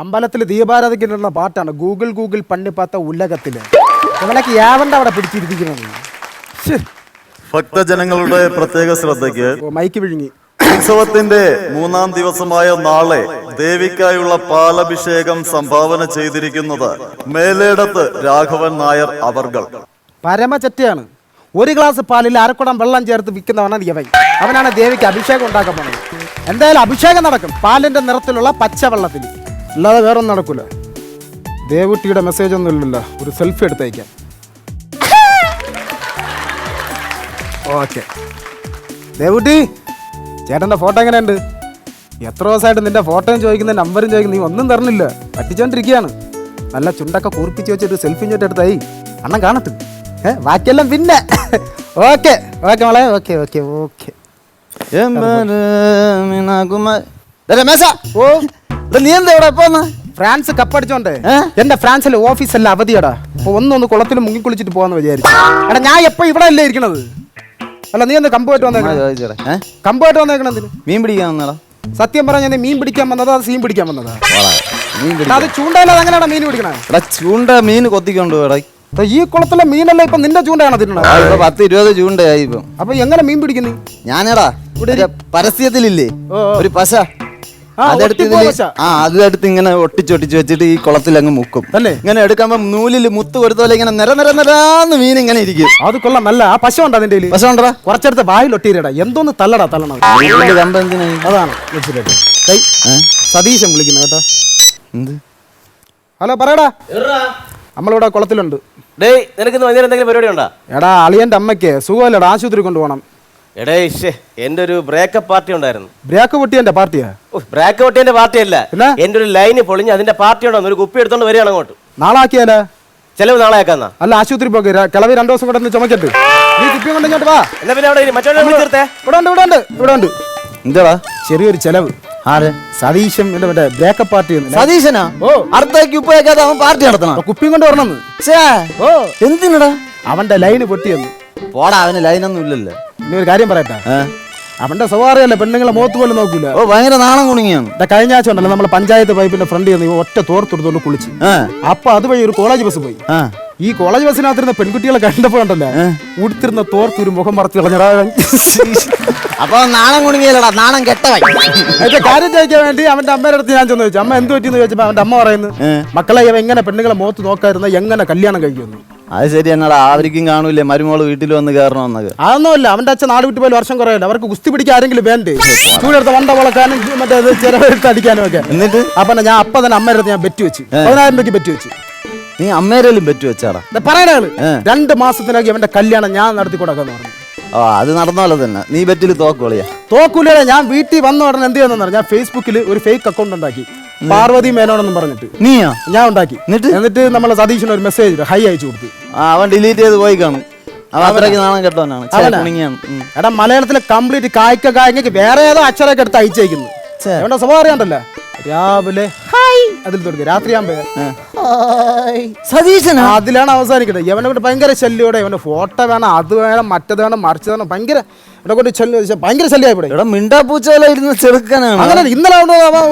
അമ്പലത്തിൽ ദീപാരാധിക്കുന്ന പാട്ടാണ് Google Google പണ്ണിപ്പാത്ത ഉലകത്തില് ഇവനൊക്കെ യാവണ്ട അവിടെ പിടിച്ചിരിക്കുന്നത്. ഭക്തജനങ്ങളുടെ പ്രത്യേക ശ്രദ്ധയ്ക്ക് മൈക്ക് വിഴുങ്ങി. ഉത്സവത്തിന്റെ 3-ാം ദിവസമായ നാളെ ദേവിക്കായുള്ള പാലഭിഷേകം സംഭാവന ചെയ്തിരിക്കുന്നത് മേലേടത്ത് രാഘവൻ നായർ അവർകൾ. പരമചറ്റയാണ്. ഒരു ഗ്ലാസ് പാലിൽ അരക്കുടം വെള്ളം ചേർത്ത് വിൽക്കുന്നവനാണ് ഇവൻ. അവനാണ് ദേവിക്ക് അഭിഷേകം ഉണ്ടാക്കാൻ പോകുന്നത്. എന്തായാലും അഭിഷേകം നടക്കും പാലിന്റെ നിറത്തിലുള്ള പച്ചവെള്ളത്തിൽ, അല്ലാതെ വേറെ ഒന്നും നടക്കൂല. ദേവുട്ടിയുടെ മെസ്സേജ് ഒന്നും ഇല്ലല്ലോ, ഒരു സെൽഫി എടുത്തയക്കാം. ഓക്കെ ദേവുട്ടി, ചേട്ടൻ്റെ ഫോട്ടോ എങ്ങനെയുണ്ട്? എത്ര ദിവസമായിട്ട് നിന്റെ ഫോട്ടോയും ചോദിക്കുന്ന നമ്പറും ചോദിക്കുന്ന, നീ ഒന്നും തരണില്ല, പറ്റിച്ചോണ്ടിരിക്കുകയാണ്. നല്ല ചുണ്ടൊക്കെ കൂർപ്പിച്ച് വെച്ചിട്ട് സെൽഫി ചോട്ട് എടുത്തായി അണ്ണൻ കാണട്ടെ. ബാക്കിയെല്ലാം പിന്നെ. ഓക്കെ ഓക്കെ മോളെ, ഓക്കെ ഓക്കെ ഓക്കെ. ഓ നീ എന്താ ഇവിടെ പോന്ന? ഫ്രാൻസ് കപ്പടിച്ചോണ്ടേ എന്റെ ഫ്രാൻസിലെ ഓഫീസല്ല അവധിയടാ. അപ്പൊ ഒന്ന് കുളത്തിൽ മുങ്ങിക്കുളിച്ചിട്ട് പോവാന്ന് വിചാരിച്ചു. എടാ ഞാൻ എപ്പോ ഇവിടെ അല്ലേ ഇരിക്കണത്? അല്ല നീ ഒന്ന് കമ്പുമായിട്ട് വന്നേക്കണേ. കമ്പുമായിട്ട് വന്നേക്കണെന്തിന്? മീൻ പിടിക്കാൻ വന്നടാ. സത്യം പറഞ്ഞ മീൻ പിടിക്കാൻ വന്നതാ സീൻ പിടിക്കാൻ വന്നതാ? അത് ചൂണ്ടയില്ലാതെ അങ്ങനെയാണോ മീൻ പിടിക്കണേ? എടാ ചൂണ്ട മീൻ കൊത്തിക്കൊണ്ടു എടാ. ഈ കുളത്തിലെ മീനല്ല ഇപ്പൊ നിന്റെ ചൂണ്ടയാണോ തിന്നണത്? 10-20 ചൂണ്ടയായി ഇപ്പം. അപ്പൊ എങ്ങനെ മീൻ പിടിക്കുന്നു? ഞാനടാ ഇവിടെ പരസ്യത്തിലില്ലേ ഒരു പശ, അതെടുത്ത് ഇങ്ങനെ ഒട്ടിച്ചൊട്ടിച്ച് വെച്ചിട്ട് ഈ കുളത്തിൽ അങ്ങ് മുക്കും. ഇങ്ങനെ എടുക്കുമ്പോ നൂലിൽ മുത്ത് കൊടുത്തോലെ ഇങ്ങനെ നിരന്ന് മീൻ ഇങ്ങനെ ഇരിക്കും. അത് കൊള്ളാം. നല്ല ആ പശ ഉണ്ട് അതിന്റെ പശ ഉണ്ടടാ. കുറച്ചെടുത്ത് വായിലൊട്ടിയിരടാ. എന്തോന്ന് തള്ളടാ തള്ളണത്. അതാണ് സതീശൻ വിളിക്കുന്നത് കേട്ടോ. എന്ത്? ഹലോ പറയടാ, നമ്മളിവിടെ കുളത്തിലുണ്ട്. നിനക്ക് എന്തെങ്കിലും പരിപാടി ഉണ്ടോ? എടാ അളിയന്റെ അമ്മയ്ക്ക് സുഖമല്ലടാ, ആശുപത്രി കൊണ്ടുപോകണം. എടേ എന്റെ ഒരു ബ്രേക്കപ്പ് പാർട്ടി ഉണ്ടായിരുന്നു. ബ്രേക്ക് പൊട്ടിയന്റെ പാർട്ടിയാ? ബ്രേക്ക് പൊട്ടിയന്റെ പാർട്ടി അല്ല, എന്റെ ഒരു ലൈന് പൊളിഞ്ഞ് അതിന്റെ പാർട്ടി ഉണ്ടോ, ഒരു കുപ്പി എടുത്തോണ്ട് വരികയാണ് അങ്ങോട്ട്. നാളെ ആക്കിയാലോ? ചെലവ് നാളെ ആക്കാന്നാ? അല്ല ആശുപത്രി പോയി കിളവി 2 ദിവസം കൂടെ ചുമക്കട്ട്. നീ കുപ്പി കൊണ്ട് ഇങ്ങോട്ട് വാ. എന്നാ പിന്നെ അവിടെ ഇവിടെ ഉണ്ട്. എന്താടാ ചെറിയൊരു ചെലവ്. ആര്? Satheesan breakup party. സതീശനാ? ഓ അർദ്ധയ്ക്ക് ഉപ്പയൊക്കെ അവൻ പാർട്ടി നടത്തണം. കുപ്പി കൊണ്ട് വരണം. ഓ എന്തിനടാ? അവന്റെ ലൈന് പൊട്ടിയെന്ന്. പോടാ, അവന് ലൈനൊന്നും ഇല്ലല്ലോ. ഇനി ഒരു കാര്യം പറയട്ടെ, അവന്റെ സ്വഭാവമല്ലേ പെണ്ണുങ്ങളെ മുഖത്ത് പോലും നോക്കൂല. ഓ ഭയങ്കര നാണം കുണിങ്ങിയാണ്. കഴിഞ്ഞ ആഴ്ച ഉണ്ടല്ലോ നമ്മളെ പഞ്ചായത്ത് പൈപ്പിന്റെ ഫ്രണ്ട് ചെന്ന് ഒറ്റ തോർത്തെടുത്തോണ്ട് കുളിച്ച്. അപ്പൊ അതുവഴി ഒരു കോളേജ് ബസ് പോയി. ഈ കോളേജ് ബസ്സിനകത്തിരുന്ന പെൺകുട്ടികളെ കണ്ടപ്പോ ഉണ്ടല്ലോ ഉടുത്തിരുന്ന തോർത്തൊരു മുഖം മറച്ചു കളഞ്ഞടാ. അപ്പൊ നാണം കുണിങ്ങിയല്ലടാ, നാണം കെട്ടവൻ. അതിന്റെ കാര്യം ചോദിക്കാൻ വേണ്ടി അവന്റെ അമ്മയുടെ അടുത്ത് ഞാൻ ചെന്ന് ചോദിച്ചു, അമ്മ എന്ത് പറ്റിയെന്ന് ചോദിച്ചപ്പോ അവന്റെ അമ്മ പറയുന്നു, മക്കളെ ഇവ എങ്ങനെ പെണ്ണുങ്ങളെ മുഖത്ത് നോക്കായിരുന്ന എങ്ങനെ കല്യാണം കഴിക്കുമെന്ന്. അത് ശരി എന്നാടാ, ആവർക്കും കാണൂലേ മരുമോള് വീട്ടിൽ വന്ന് കയറണമെന്നൊക്കെ? അതൊന്നുമല്ല, അവന്റെ അച്ഛൻ നാട് വിട്ട് പോയി വർഷം കുറയല്ല. അവർക്ക് കുസ്തി പിടിക്കാൻ ആരെങ്കിലും വേണ്ടേ? ചൂടെടുത്ത് വണ്ട വളക്കാനും മറ്റേ ചിലവെടുത്ത് അടിക്കാനും ഒക്കെ. എന്നിട്ട് അപ്പൊ ഞാൻ അപ്പൊ തന്നെ അമ്മയുടെ അടുത്ത് ഞാൻ ബെറ്റ് വെച്ച് 10,000 രൂപയ്ക്ക് ബെറ്റ് വെച്ച്. നീ അമ്മേരേലും ബെറ്റ് വെച്ചാടാ? പറയണാള് 2 മാസത്തിനകം അവന്റെ കല്യാണം ഞാൻ നടത്തി കൊടുക്കാന്ന് പറഞ്ഞു. ഓ അത് നടന്നോളെ തന്നെ. നീ ബെറ്റിൽ തോക്കോളിയാ? തോക്കൂലേ. ഞാൻ വീട്ടിൽ വന്ന ഉടനെ എന്ത് ചെയ്യുന്ന ഞാൻ ഫേസ്ബുക്കിൽ ഒരു ഫേക്ക് അക്കൗണ്ട് ഉണ്ടാക്കി, പാർവതി മേനോനെന്നും പറഞ്ഞിട്ട്. നീയാ? ഞാൻ ഉണ്ടാക്കി. എന്നിട്ട് നമ്മളെ സതീശന് ഒരു മെസ്സേജ് ഹൈ അയച്ചു കൊടുത്തു. അവൻ ഡിലീറ്റ് ചെയ്ത് പോയി കാണും. അവൻ അത്രയ്ക്ക് നാണം കെട്ടവനാണ്. എടാ മലയാളത്തിലെ കംപ്ലീറ്റ് കായ്ക്ക് വേറെ ഏതോ അക്ഷരമൊക്കെ എടുത്ത് അയച്ചേക്കുന്നു. അവന്റെ സ്വഭാവം അറിയാണ്ടല്ലോ. രാവിലെ അതിൽ തുടങ്ങി, രാത്രിയാകുമ്പോ സതീശനാ അതിലാണ് അവസാനിക്കുന്നത്. ഇവനെ ഭയങ്കര ശല്യോടെ, ഇവന്റെ ഫോട്ടോ വേണം, അത് വേണം, മറ്റത് വേണം, മറിച്ചത് വേണം. ഭയങ്കര ഭയങ്കര ശല്യമായി. ഇവിടെ മിണ്ടാപ്പൂച്ചോല ഇരുന്ന് ചെറുക്കാനാണ്. അങ്ങനെ ഇന്നലെ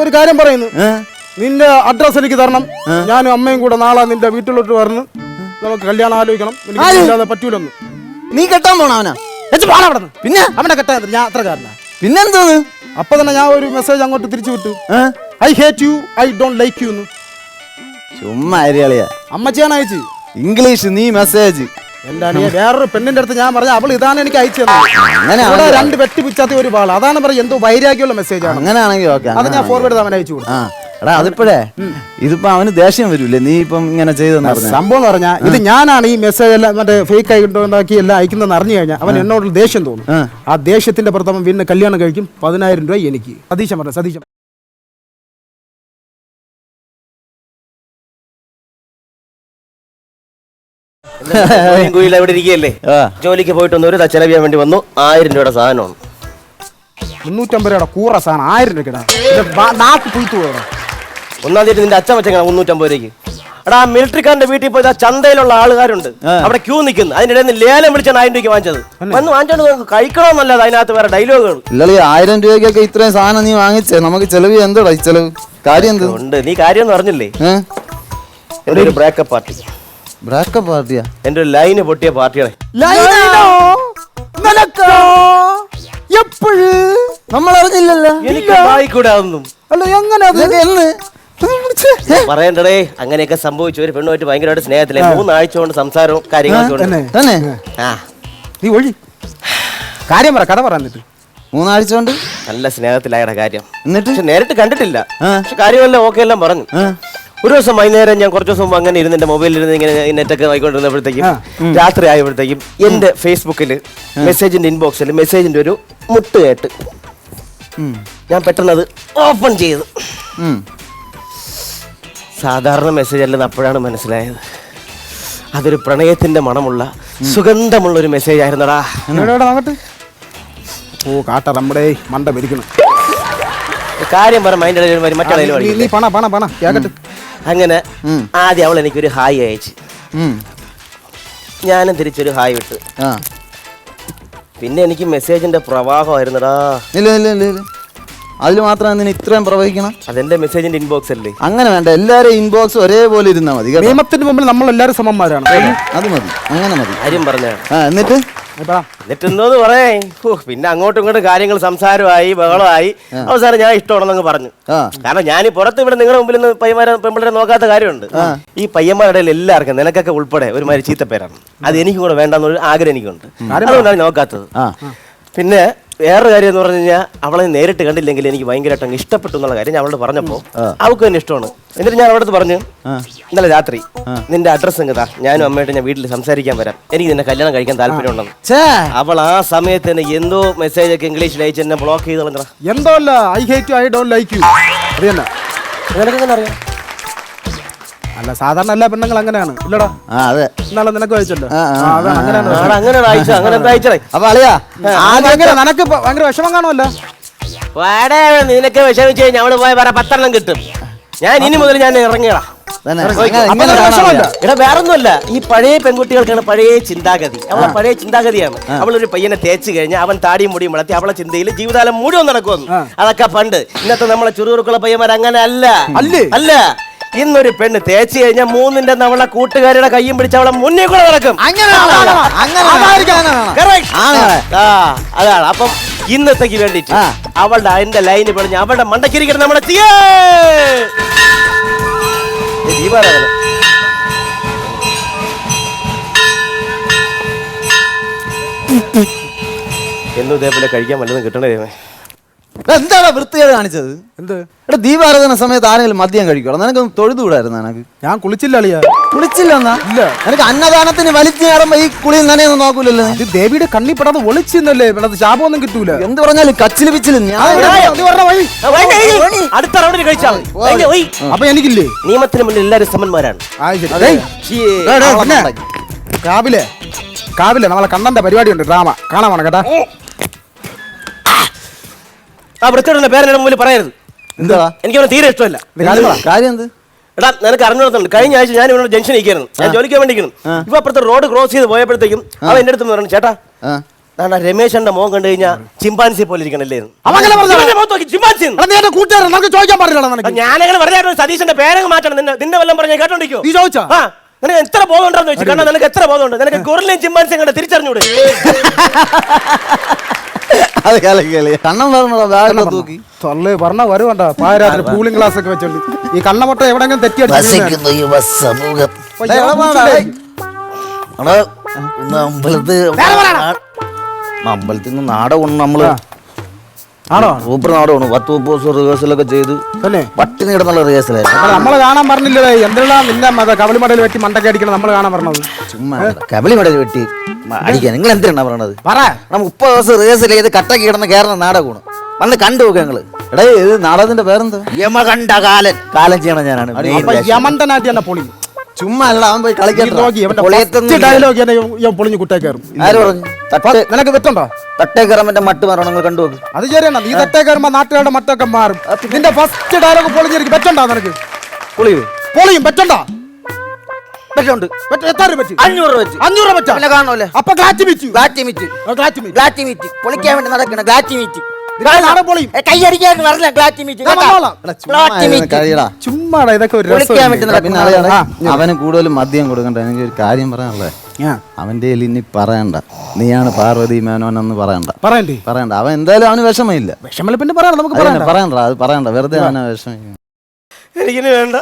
ഒരു കാര്യം പറയുന്നു, നിന്റെ അഡ്രസ് എനിക്ക് തരണം, ഞാനും അമ്മയും കൂടെ നാളെ നിന്റെ വീട്ടിലോട്ട് വരണം, നമുക്ക് കല്യാണം ആലോചിക്കണം, എനിക്ക് പറ്റൂലൊന്നും. നീ കെട്ടാൻ പോണ അവനാ? പിന്നെ അവനെ കെട്ടാൻ ഞാൻ അത്ര കാരണ. പിന്നെന്തോന്ന്? അപ്പൊ തന്നെ ഞാൻ ഒരു മെസ്സേജ് അങ്ങോട്ട് തിരിച്ചു വിട്ടു, I hate you, I don't like you. ചുമ്മാ അരിയാളിയാ. അമ്മച്ചിയാണ് അയച്ചു ഇംഗ്ലീഷ്. നീ മെസ്സേജ് എന്താ വേറൊരു പെണ്ണിന്റെ അടുത്ത് ഞാൻ പറഞ്ഞ അവൾ ഇതാണ് എനിക്ക് അയച്ചു തന്നെ. 2 വെട്ടി പിച്ചാത്ത ഒരു പാള്. അതാണ് പറയാം എന്തോ വൈരാഗ്യമുള്ള മെസ്സേജ് ആണ്. അങ്ങനെയാണെങ്കിൽ അത് ഞാൻ ഫോർവേഡ് അവൻ അയച്ചു കൊടുത്തു. എടാ അതിപ്പോഴേ ഇതിപ്പോ അവന് ദേഷ്യം വരൂലേ നീ ഇപ്പം ഇങ്ങനെ ചെയ്തെന്ന് പറഞ്ഞ സംഭവം എന്ന് പറഞ്ഞാൽ ഇത് ഞാനാണ് ഈ മെസ്സേജ് എല്ലാം മറ്റേ ഫേക്ക് ആയിട്ടുണ്ടാക്കി എല്ലാം അയക്കുന്നതെന്ന് അറിഞ്ഞു കഴിഞ്ഞാൽ അവൻ എന്നോട് ദേഷ്യം തോന്നും. ആ ദേഷ്യത്തിന്റെ പുറത്ത് അവൻ പിന്നെ കല്യാണം കഴിക്കും. 10,000 രൂപ എനിക്ക്. സതീശൻ പറഞ്ഞു. സതീശൻ ഇവിടെ ഇരിക്കുകയല്ലേ, ജോലിക്ക് പോയിട്ട് വന്ന് ഒരു ചെലവ് ചെയ്യാൻ വേണ്ടി വന്നു. 1000 രൂപയുടെ സാധനമാണ്. 350 രൂപയുടെ കൂറ സാധനം 1000 രൂപയ്ക്ക്. 1-ാം തീയതി നിന്റെ അച്ഛൻ വെച്ചാൽ 350 രൂപയ്ക്ക്. എടാ മിലിറ്ററിക്കാരന്റെ വീട്ടിൽ പോയി ചന്തയിലുള്ള ആളുകാരുണ്ട്, അവിടെ ക്യൂ നിൽക്കുന്നു. അതിനിടയിൽ ലേലം വിളിച്ചാണ് 1000 രൂപയ്ക്ക് വാങ്ങിച്ചത്. വന്ന് വാങ്ങിച്ചോണ്ട് കഴിക്കണമെന്നല്ലാതെ അതിനകത്ത് വേറെ ഡയലോഗുകൾ. ഇല്ല 1000 രൂപയ്ക്കൊക്കെ ഇത്രയും സാധനം നീ വാങ്ങിച്ചേ, നമുക്ക് ചെലവ് എന്തോടാ ഈ ചെലവ്? കാര്യം എന്ത്? ഉണ്ട്. നീ കാര്യം എന്ന് പറഞ്ഞില്ലേ? എന്റെ ഒരു ബ്രേക്കപ്പ് പാർട്ടി. ബ്രേക്കപ്പ് പാർട്ടിയാ? എന്റെ ഒരു ലൈന് പൊട്ടിയ പാർട്ടികളെ. എപ്പോഴ് നമ്മൾ അറിഞ്ഞില്ലല്ലോ. എനിക്ക് വായിക്കൂടെ അതൊന്നും. അല്ല എങ്ങനെ പറയണ്ടേ, അങ്ങനെയൊക്കെ സംഭവിച്ചു. ഒരു പെണ്ണുമായിട്ട് ഭയങ്കരമായിട്ട് സ്നേഹത്തിലെ 3 ആഴ്ച കൊണ്ട് സംസാരവും കാര്യങ്ങളൊക്കെ ഉണ്ട്. തന്നെ ആ, നീ ഒഴി കാര്യം പറ, കഥ പറഞ്ഞിട്ട്. 3 ആഴ്ച കൊണ്ട് നല്ല സ്നേഹത്തിലായ കാര്യം. എന്നിട്ട് പക്ഷെ നേരിട്ട് കണ്ടിട്ടില്ല. പക്ഷെ കാര്യമെല്ലാം ഓക്കെ എല്ലാം പറഞ്ഞു. ഒരു ദിവസം വൈകുന്നേരം ഞാൻ കുറച്ച് ദിവസം മുമ്പ് അങ്ങനെ ഇരുന്ന് എന്റെ മൊബൈലിൽ ഇരുന്ന് ഇങ്ങനെ നെറ്റൊക്കെ വായിക്കൊണ്ടിരുന്നപ്പോഴത്തേക്കും രാത്രി ആയപ്പോഴത്തേക്കും എന്റെ ഫേസ്ബുക്കിൽ മെസ്സേജിന്റെ ഇൻബോക്സിൽ മെസ്സേജിന്റെ ഒരു മുട്ട് കേട്ട് ഞാൻ പെട്ടെന്ന് അത് ഓപ്പൺ ചെയ്തു. സാധാരണ മെസ്സേജ് അല്ലെന്ന് അപ്പോഴാണ് മനസ്സിലായത്. അതൊരു പ്രണയത്തിന്റെ മണമുള്ള സുഗന്ധമുള്ള ഒരു മെസ്സേജ് ആയിരുന്നടാ. ഓ കാട്ട നമ്മുടെ മണ്ട മരിക്കണം. കാര്യം പറ, മൈൻഡ് മറ്റേ അങ്ങനെ ആദ്യം അവൾ എനിക്കൊരു ഹായ് അയച്ചു. ഞാനും തിരിച്ചൊരു ഹായ് വിട്ട്. പിന്നെ എനിക്ക് മെസ്സേജിന്റെ പ്രവാഹമായിരുന്നടാ. അതിൽ മാത്രം ഇത്രയും പ്രവഹിക്കണം? അതെന്റെ മെസ്സേജിന്റെ ഇൻബോക്സ് അല്ലേ? അങ്ങനെ വേണ്ട, എല്ലാരും ഇൻബോക്സ് ഒരേപോലെ ഇരുന്നാ മതി. നിയമത്തിന് മുമ്പിൽ നമ്മൾ എല്ലാവരും സമന്മാരാണ്. അത് മതി, അങ്ങനെ മതി. കാര്യം പറഞ്ഞാണ്. എന്നിട്ട് എന്തോന്ന് പറയേ. പിന്നെ അങ്ങോട്ടും ഇങ്ങോട്ടും കാര്യങ്ങൾ സംസാരമായി, ബഹളമായി. അവസാനം ഞാൻ ഇഷ്ടമാണെന്നങ്ങ് പറഞ്ഞു. കാരണം ഞാൻ പുറത്ത് ഇവിടെ നിങ്ങളുടെ മുമ്പിൽ നിന്ന് പെൺപിള്ളേരെ നോക്കാത്ത കാര്യമുണ്ട്. ഈ പയ്യന്മാരുടെ എല്ലാവർക്കും, നിനക്കൊക്കെ ഉൾപ്പെടെ ഒരുമാതിരി ചീത്തപ്പേരാണ്. അത് എനിക്കും കൂടെ വേണ്ടെന്നൊരു ആഗ്രഹം എനിക്കുണ്ട്. അതുകൊണ്ടാണ് നോക്കാത്തത്. പിന്നെ വേറൊരു കാര്യം എന്ന് പറഞ്ഞു കഴിഞ്ഞാൽ, അവളെ നേരിട്ട് കണ്ടില്ലെങ്കിൽ എനിക്ക് ഭയങ്കരമായിട്ട് അങ്ങ് ഇഷ്ടപ്പെട്ടു എന്നുള്ള കാര്യം ഞാൻ അവളോട് പറഞ്ഞപ്പോൾ അവൾക്ക് തന്നെ ഇഷ്ടമാണ്. എന്നിട്ട് ഞാൻ അവളടുത്ത് പറഞ്ഞു, ഇന്നലെ രാത്രി നിന്റെ അഡ്രസ്സ് എങ്ങതാ, ഞാനും അമ്മയായിട്ട് ഞാൻ വീട്ടിൽ സംസാരിക്കാൻ വരാം, എനിക്ക് നിന്നെ കല്യാണം കഴിക്കാൻ താല്പര്യമുണ്ടെന്ന്. അവൾ ആ സമയത്ത് തന്നെ എന്തോ മെസ്സേജ് ഒക്കെ ഇംഗ്ലീഷിൽ അയച്ച് എന്നെ ബ്ലോക്ക് ചെയ്ത് കളഞ്ഞ. എന്തോ അല്ല, I hate you, I don't like you. അറിയാ നിനക്കെങ്ങനെ അറിയാം? അല്ല, സാധാരണ എല്ലാ പെണ്ണുങ്ങൾ അങ്ങനെയാണ് ഇല്ലടാ. അതെ, ഇന്നാളെ നിനക്ക് വായിച്ചല്ലോ. അപ്പൊ അളിയാ നിനക്ക് ഭയങ്കര വിഷമം കാണുമല്ലോ. നിനക്ക് വിഷമിച്ച് കഴിഞ്ഞാൽ അവള് പോയ വേറെ 10 എണ്ണം കിട്ടും. ഞാൻ ഇനി മുതൽ ഞാൻ ഇറങ്ങിയടാ. ഇവിടെ വേറൊന്നുമല്ല, ഈ പഴയ പെൺകുട്ടികൾക്കാണ് പഴയ ചിന്താഗതി. അവളെ പഴയ ചിന്താഗതിയാണ്. അവളൊരു പയ്യനെ തേച്ച് കഴിഞ്ഞാൽ അവൻ താടിയും മുടിയും വളർത്തി അവളെ ചിന്തയിൽ ജീവിതകാലം മുഴുവൻ നടക്കുമെന്ന്. അതൊക്കെ പണ്ട്. ഇന്നത്തെ നമ്മളെ ചുറുചുറുക്കുള്ള പയ്യന്മാർ അങ്ങനെ അല്ല. അല്ല, ഇന്നൊരു പെണ്ണ് തേച്ച് കഴിഞ്ഞാൽ 3ന്റെ അവളെ കൂട്ടുകാരുടെ കയ്യും പിടിച്ച് അവളെ മുന്നിൽ കൂടെ നടക്കും. അതാണ്. അപ്പം ഇന്നത്തേക്ക് വേണ്ടിട്ട് അവളുടെ അതിന്റെ ലൈന് പറഞ്ഞ് അവളുടെ മണ്ടക്കിരിക്കണം നമ്മുടെ എന്നും ഇതേപോലെ കഴിക്കാൻ വല്ലതും കിട്ടണേ. എന്താണ് വൃത്തികേട് കാണിച്ചത്? എന്ത്? എടാ, ദീപാരാധന സമയത്ത് ആരെങ്കിലും മദ്യം കഴിക്കണം? നിനക്കൊന്ന് തൊഴുതുകൂടായിരുന്നു? നിനക്ക് ഞാൻ കുളിച്ചില്ല അളിയാ. കുളിച്ചില്ലെന്നാ? ഇല്ല. നിനക്ക് അന്നദാനത്തിന് വലിച്ചു കയറുമ്പോ ഈ കുളി നനയൊന്നും നോക്കൂലല്ലോ. ഇത് ദേവിയുടെ കണ്ണി പെടാതെ ഒളിച്ചിന്നല്ലേ, ശാപമൊന്നും കിട്ടൂല. എന്ത് പറഞ്ഞാലും കച്ചില് പിച്ചില് അടുത്ത റൗണ്ടിൽ കഴിച്ചാൽ അപ്പൊ എനിക്കില്ലേ? നിയമത്തിന് മുന്നിൽ എല്ലാവരും സമന്മാരാണ്. കാവിലെ നമ്മളെ കണ്ണന്റെ പരിപാടി ഉണ്ട്, ഡ്രാമ കാണാൻ വേണം കേട്ടാ. ആ വൃത്തിയുടെ പേരെന്റെ മുമ്പിൽ പറയരുത്. എന്താ? എനിക്കവനെ തീരെ ഇഷ്ടമല്ല. കാര്യം എന്ത്? എടാ, നിനക്ക് അറിഞ്ഞിടത്തുണ്ട്. കഴിഞ്ഞ ആഴ്ച ഞാൻ ഇവിടെ ജംഗ്ഷൻ ഇരിക്കുന്നു, ഞാൻ ജോലിക്കാൻ വേണ്ടിക്കുന്നു. ഇപ്പൊ അപ്പുറത്തെ റോഡ് ക്രോസ് ചെയ്ത് പോയപ്പോഴത്തേക്കും അവൻ എന്റെ അടുത്ത് പറഞ്ഞു, ചേട്ടാ രമേശന്റെ മോൻ കണ്ടു കഴിഞ്ഞാൽ ചിമ്പാൻസി പോലെ ഇരിക്കണല്ലേ. ഞാനങ്ങനെ പറഞ്ഞ സതീശന്റെ പേരങ്ങ് മാറ്റണം. നിന്റെ വല്ലതും പറഞ്ഞ കേട്ടോണ്ടിരിക്കോ? നിനക്ക് എത്ര ബോധമുണ്ടെന്ന് വെച്ചു. കാരണം നിനക്ക് എത്ര ബോധമുണ്ട്? നിനക്ക് ഗൊറില്ലയും ചിമ്പാൻസിയും കണ്ട് തിരിച്ചറിഞ്ഞൂടെ? പറഞ്ഞ വരുവണ്ട പായരാത്രി കൂളിംഗ് ഗ്ലാസ് ഒക്കെ വെച്ചോണ്ട് ഈ കണ്ണമുട്ട എവിടെങ്കിലും തെറ്റിയടിച്ചു. അമ്പലത്തിൽ നിന്ന് നാടകം നമ്മള് സൂപ്പർ നാടകമാണ്. 10-30 ദിവസം റിഹേഴ്സലൊക്കെ ചെയ്ത് പട്ടിണി കിടന്നുള്ള റിഹേഴ്സലായിരുന്നു. നമ്മള് കാണാൻ പറഞ്ഞില്ലേ? എന്തെല്ലാം നിന്റെ കബളിമടയിൽ വെട്ടി മണ്ടൊക്കെ അടിക്കണം നമ്മള് കാണാൻ പറഞ്ഞത്. ചുമ്മാ കബളിമടയിൽ വെട്ടി അടിക്കാൻ നിങ്ങൾ എന്തിനാ പറയണത്? 30 ദിവസം റിഹേഴ്സൽ ചെയ്ത് കട്ടക്ക് കിടന്ന് കയറുന്ന നാടകമാണ്. വന്ന് കണ്ടു നോക്കുക ഞങ്ങള്. എടേ, ഇത് നാടകത്തിന്റെ പേരെന്താ? യമകണ്ഠ കാലൻ. കാലം ചെയ്യണം ഞാനാണ്. യമണ്ടനാട്ടി തന്നെ പൊളി. ചുമ്മാ അല്ല, അവൻ പോയി കളിക്കാൻ പൊളിഞ്ഞു കുട്ടേ കയറും. ആര് പറഞ്ഞു? നിനക്ക് തെറ്റുണ്ടോ? തട്ടേ കയറുമ്പോ മട്ട് മാറണം. നിങ്ങൾ കണ്ടു നോക്ക്. അത് ശരിയാണ്. നീ തട്ടേ കയറുമ്പോ നാട്ടുകാരുടെ മട്ടൊക്കെ മാറും. നിന്റെ ഫസ്റ്റ് ഡയലോഗ് പൊളിഞ്ഞിരിക്കും. പെറ്റുണ്ടോ നിനക്ക്? പൊളിയും. പെറ്റുണ്ടോ? പറ്റുണ്ട്. എത്ര രൂപ വെച്ച്? 500 വെച്ച്. 500 വെച്ചാ? പിന്നെ കാണുമല്ലേ? അപ്പൊ ഗ്ലാറ്റി മീറ്റ് പൊളിക്കാൻ വേണ്ടി നടക്കണ ഗ്ലാറ്റി മീറ്റ്. നാളെ പൊളിയും. കൈയടിക്കാൻ പറഞ്ഞ ക്ലാറ്റ് മീറ്റ് ഞാൻ വന്നോളാം. കഴിയടാ. ചുമ്മാടാ ഇതൊക്കെ ഒരു രസം. വിളിക്കാൻ പറ്റുന്ന പിന്നെ അറിയാം ആ, അവന് കൂടുതലും മദ്യം കൊടുക്കണ്ട. എനിക്ക് ഒരു കാര്യം പറയാനുള്ളത്, ആ, അവന്റെ കയ്യിൽ ഇനി പറയണ്ട നീയാണ് പാർവതി മേനോൻ എന്ന് പറയണ്ട. പറയണ്ടേ? പറയണ്ട. അവൻ എന്തായാലും അവന് വിഷമമില്ല. വിഷമല്ല പിന്നെ പറയണം, നമുക്ക് അതന്നെ, പറയണ്ട. പറയണ്ട. അത് പറയണ്ട, വെറുതെ അവനെ വിഷമിക്കും. എനിക്കിനി വേണ്ട.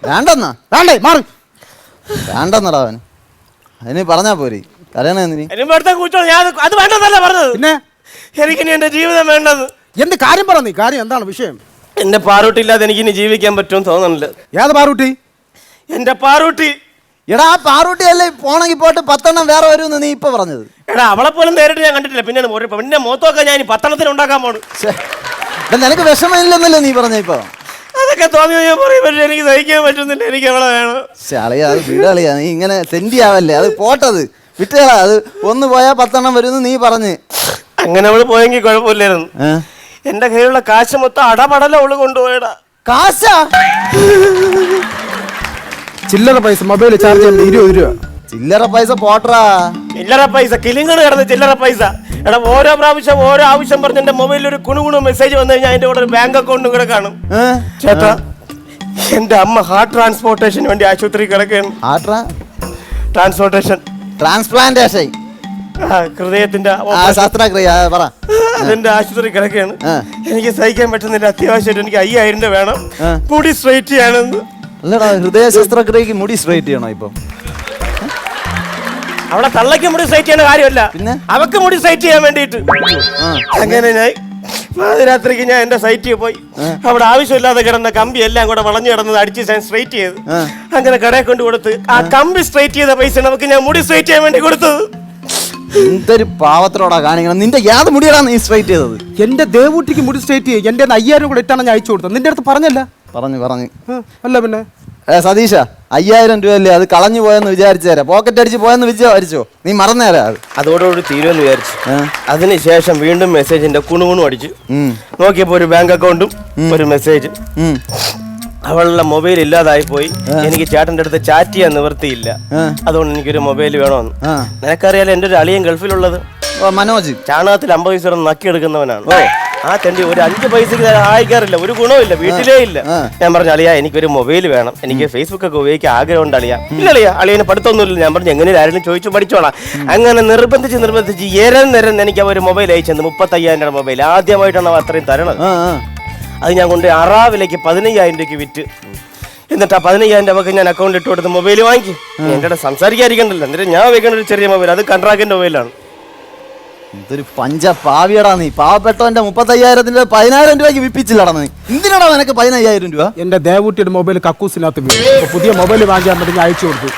വേണ്ടെന്നാ? വേണ്ടേ മാറി. വേണ്ടെന്നടാ അവൻ. അതിന് പറഞ്ഞാ പോരി. കരയണ എന്തിനി? ഇനി അടുത്ത കൂച്ചോ ഞാൻ അത് വേണ്ടെന്നല്ല പറഞ്ഞത്. പിന്നെ എനിക്കിനി എന്റെ ജീവിതം വേണ്ടെന്ന്. എന്ത് കാര്യം പറ നീ, കാര്യം എന്താണ് വിഷയം? എന്റെ പാറൂട്ടി ഇല്ലാതെ എനിക്കിനി ജീവിക്കാൻ പറ്റുമെന്ന് തോന്നുന്നില്ല. ഏത് പാറൂട്ടി? എന്റെ പാറൂട്ടി. എടാ ആ പാറൂട്ടി അല്ലേ പോണെങ്കിൽ പോട്ട് 10 എണ്ണം വേറെ വരുമെന്ന് നീ ഇപ്പൊ പറഞ്ഞത്. എടാ അവളെ പോലും നേരിട്ട് ഞാൻ കണ്ടിട്ടില്ല. പിന്നെ മോത്തൊക്കെ ഞാൻ 10 എണ്ണത്തിന് ഉണ്ടാക്കാൻ പോണു. നിനക്ക് വിഷമമില്ലെന്നല്ലേ നീ പറഞ്ഞ ഇപ്പൊ? അതൊക്കെ തോന്നിയത് ഞാൻ പറയും, പക്ഷെ എനിക്ക് സഹിക്കാൻ പറ്റുന്നില്ല. എനിക്ക് അവളെ വേണം. അളിയാ അത് വിടളിയാ, നീ ഇങ്ങനെ സെൻറ്റി ആവല്ലേ. അത് പോട്ടത് വിട്ടുകളാ. അത് ഒന്ന് പോയാ 10 എണ്ണം വരുമെന്ന് നീ പറഞ്ഞ്. അങ്ങനെ അവള് പോയെങ്കിൽ കുഴപ്പമില്ലായിരുന്നു. എന്റെ കയ്യിലുള്ള കാശ് മൊത്തം അടപടല അവള് കൊണ്ടുപോയടാ. കാശാ? ചില്ലറ പൈസ മൊബൈൽ ചാർജ് ചെയ്യാൻ 20 രൂപ. ചില്ലറ പൈസ പോട്ടറാ. ചില്ലറ പൈസ കിളിങ്ങട് കിടന്ന് ചില്ലറ പൈസ. എടാ ഓരോ പ്രാവശ്യം ഓരോ ആവശ്യം പറഞ്ഞ് എന്റെ മൊബൈലിൽ ഒരു കുണുകുണു മെസ്സേജ് വന്നു കഴിഞ്ഞാൽ അതിന്റെ കൂടെ ഒരു ബാങ്ക് അക്കൗണ്ടും കൂടെ കാണും. ചേട്ടാ എന്റെ അമ്മ ഹാർട്ട് ട്രാൻസ്പോർട്ടേഷന് വേണ്ടി ആശുപത്രി കിടക്കുകയാണ്. ട്രാൻസ്പോർട്ടേഷൻ ട്രാൻസ്പ്ലാന്റേഷൻ ഹൃദയത്തിന്റെ ശസ്ത്രക്രിയ പറ. അതിന്റെ ആശുപത്രി കിടക്കുകയാണ്. എനിക്ക് സഹിക്കാൻ പറ്റുന്നില്ല. അത്യാവശ്യമായിട്ട് എനിക്ക് 5000 രൂപ വേണം. മുടി സ്ട്രൈറ്റ് ചെയ്യാനെന്ന്. അല്ലടാ ഹൃദയ ശസ്ത്രക്രിയക്ക് മുടി സ്ട്രൈറ്റ് ചെയ്യണോ ഇപ്പൊ? അവിടെ തള്ളയ്ക്ക് മുടി സ്ട്രൈറ്റ് ചെയ്യേണ്ട കാര്യമല്ല, പിന്നെ അവക്ക് മുടി സ്ട്രൈറ്റ് ചെയ്യാൻ വേണ്ടിയിട്ട്. അങ്ങനെ ഞാൻ പാതിരാത്രിക്ക് ഞാൻ എന്റെ സൈറ്റിൽ പോയി അവിടെ ആവശ്യമില്ലാതെ കിടന്ന കമ്പി എല്ലാം കൂടെ വളഞ്ഞു കിടന്നത് അടിച്ച് ഞാൻ സ്ട്രൈറ്റ് ചെയ്ത് അങ്ങനെ കടയിൽ കൊണ്ട് കൊടുത്ത് ആ കമ്പി സ്ട്രൈറ്റ് ചെയ്ത പൈസ നമുക്ക് ഞാൻ മുടി സ്ട്രൈറ്റ് ചെയ്യാൻ വേണ്ടി കൊടുത്തത്. എന്തൊരു പാവത്തിലോടാ കാണിക്കണം. നിന്റെ യാത് മുടിയടാ നീ സ്ട്രൈറ്റ് ചെയ്തത്? എന്റെ ദേവൂട്ടിക്ക് മുടി സ്ട്രേറ്റ് ചെയ്യും. എന്റെ 5000 കൂടെ ഇട്ടാണ് ഞാൻ അയച്ചു കൊടുത്തത്. നിന്റെ അടുത്ത് പറഞ്ഞല്ല? പറഞ്ഞു. അല്ല പിന്നെ സതീഷ 5000 രൂപയല്ലേ അത് കളഞ്ഞു പോയെന്ന് വിചാരിച്ചു തരാം. പോക്കറ്റ് അടിച്ച് പോയെന്ന് വിചാരിച്ചോ? നീ മറന്നേരാ അത്. അതോടുകൂടി തീരുമെന്ന് വിചാരിച്ചു. അതിനുശേഷം വീണ്ടും മെസ്സേജിന്റെ കുണുകുണു അടിച്ചു നോക്കിയപ്പോ ഒരു ബാങ്ക് അക്കൗണ്ടും ഒരു മെസ്സേജ്. അവളുടെ മൊബൈൽ ഇല്ലാതായി പോയി. എനിക്ക് ചേട്ടന്റെ അടുത്ത് ചാറ്റ് ചെയ്യാൻ നിവൃത്തിയില്ല. അതുകൊണ്ട് എനിക്കൊരു മൊബൈൽ വേണമെന്ന്. നിനക്കറിയാലോ എന്റെ ഒരു അളിയൻ ഗൾഫിലുള്ളത് മനോജ്. ചാണകത്തിൽ 50 പൈസ നക്കിയെടുക്കുന്നവനാണ്. ആ തെണ്ടി ഒരു 5 പൈസക്ക് സഹായിക്കാറില്ല. ഒരു ഗുണവും ഇല്ല, വീട്ടിലേ ഇല്ല. ഞാൻ പറഞ്ഞു അളിയാ എനിക്കൊരു മൊബൈൽ വേണം, എനിക്ക് ഫേസ്ബുക്ക് ഒക്കെ ഉപയോഗിക്കാൻ ആഗ്രഹമുണ്ട് അളിയാ. ഇല്ല അളിയാ അളിയന് പഠിത്തമൊന്നുമില്ല. ഞാൻ പറഞ്ഞു എങ്ങനെ ആരെങ്കിലും ചോദിച്ചു പഠിച്ചോളാം. അങ്ങനെ നിർബന്ധിച്ച് നിരന്ന് എനിക്ക് ഒരു മൊബൈൽ അയച്ചത് 35,000 രൂപ മൊബൈൽ. ആദ്യമായിട്ടാണ് അവ അത്രയും തരണത്. അത് ഞാൻ കൊണ്ട് അറാവിലേക്ക് 15,000 രൂപയ്ക്ക് വിറ്റ്. എന്നിട്ട് ആ 15,000 രൂപക്ക് ഞാൻ അക്കൗണ്ട് ഇട്ട് കൊടുത്ത് മൊബൈൽ വാങ്ങി. എന്റെ സംസാരിക്കാതിരിക്കണ്ടല്ലോ. എന്നിട്ട് ഞാൻ വെക്കേണ്ട ഒരു ചെറിയ മൊബൈൽ, അത് കൺട്രാക്ടിന്റെ മൊബൈലാണ്. ഇതൊരു പഞ്ച പാവിയടാ നീ. പാവപ്പെട്ടവന്റെ 35,000 10,000 രൂപയ്ക്ക് വിപ്പിച്ചില്ലടാ നീ. എന്തിനാടാ നിനക്ക് 15,000 രൂപ? എന്റെ ദേവൂട്ടിയുടെ മൊബൈൽ കക്കൂസിനകത്ത് വീണു. പുതിയ മൊബൈൽ വാങ്ങിയാൽ മതി, ഞാൻ അയച്ചു കൊടുത്തു.